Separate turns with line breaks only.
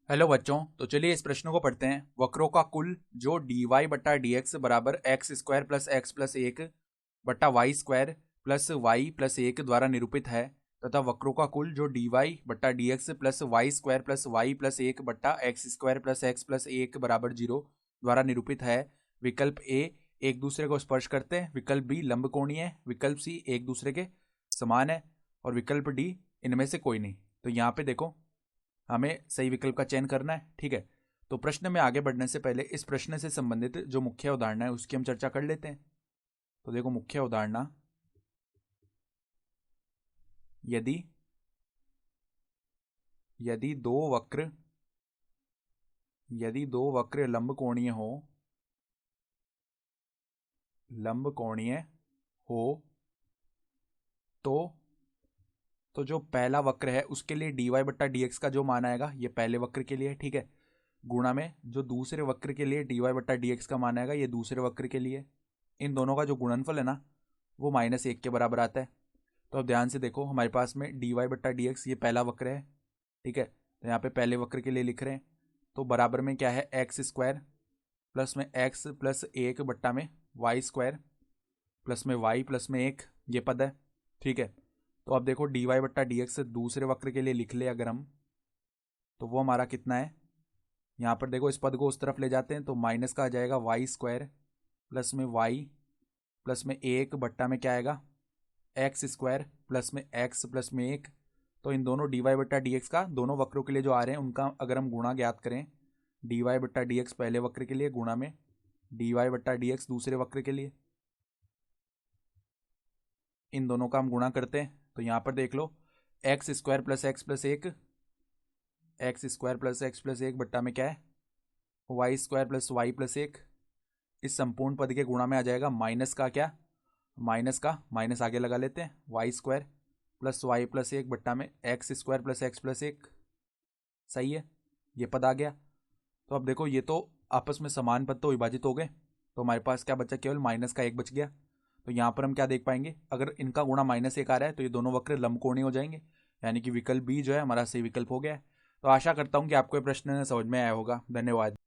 Hello बच्चों, तो चलिए इस प्रश्न को पढ़ते हैं। वक्रों का कुल जो dy बट्टा डी एक्स बराबर एक्स स्क्वायर प्लस एक बट्टा y square plus y plus एक द्वारा निरूपित है तथा वक्रों का कुल जो dy बट्टा d x plus y square plus y plus एक बट्टा x square plus x plus एक बराबर 0 द्वारा निरूपित है। विकल्प ए एक दूसरे को स्पर्श करते हैं, विकल्प बी लंबकोणीय है, विकल्प सी एक दूसरे के समान है और विकल्प डी इनमें से कोई नहीं। तो यहाँ पे देखो हमें सही विकल्प का चयन करना है। ठीक है, तो प्रश्न में आगे बढ़ने से पहले इस प्रश्न से संबंधित जो मुख्य उदाहरण है उसकी हम चर्चा कर लेते हैं। तो देखो मुख्य उदाहरण, यदि यदि दो वक्र यदि दो वक्र लंबकोणीय हो तो जो पहला वक्र है उसके लिए dy बट्टा डी एक्स का जो मान आएगा ये पहले वक्र के लिए, ठीक है, गुणा में जो दूसरे वक्र के लिए dy बट्टा डी एक्स का मान आएगा ये दूसरे वक्र के लिए। इन दोनों का जो गुणनफल है ना वो -1 के बराबर आता है। तो अब ध्यान से देखो, हमारे पास में dy बट्टा डी एक्स ये पहला वक्र है, ठीक है, तो यहाँ पे पहले वक्र के लिए लिख रहे हैं। तो बराबर में क्या है, एक्स स्क्वायर प्लस में एक्स प्लस एक बट्टा में वाई स्क्वायर प्लस में वाई प्लस में एक, ये पद है, ठीक है। तो अब देखो dy बट्टा डी एक्स दूसरे वक्र के लिए लिख ले अगर हम, तो वो हमारा कितना है, यहाँ पर देखो इस पद को उस तरफ ले जाते हैं तो माइनस का आ जाएगा वाई स्क्वायर प्लस में वाई प्लस में एक बट्टा में क्या आएगा एक्स स्क्वायर प्लस में एक्स प्लस में एक। तो इन दोनों dy बट्टा डी एक्स का दोनों वक्रों के लिए जो आ रहे हैं उनका अगर हम गुणा ज्ञात करें, dy बट्टा डी एक्स पहले वक्र के लिए गुणा में dy बट्टा डी एक्स दूसरे वक्र के लिए, इन दोनों का हम गुणा करते हैं तो यहाँ पर देख लो x square plus x plus एक, x square plus x plus एक बट्टा में क्या है y square plus y plus एक। इस संपूर्ण पद के गुणा में आ जाएगा माइनस का क्या, माइनस का माइनस आगे लगा लेते हैं, y square plus y plus एक बट्टा में x square plus x plus एक। सही है, ये पद आ गया। तो अब देखो ये तो आपस में समान पद तो विभाजित हो गए, तो हमारे पास क्या बचा, केवल माइनस का एक बच गया। तो यहाँ पर हम क्या देख पाएंगे, अगर इनका गुणा -1 आ रहा है तो ये दोनों वक्र लंबकोणीय हो जाएंगे, यानी कि विकल्प बी जो है हमारा सही विकल्प हो गया है। तो आशा करता हूँ कि आपको ये प्रश्न समझ में आया होगा। धन्यवाद।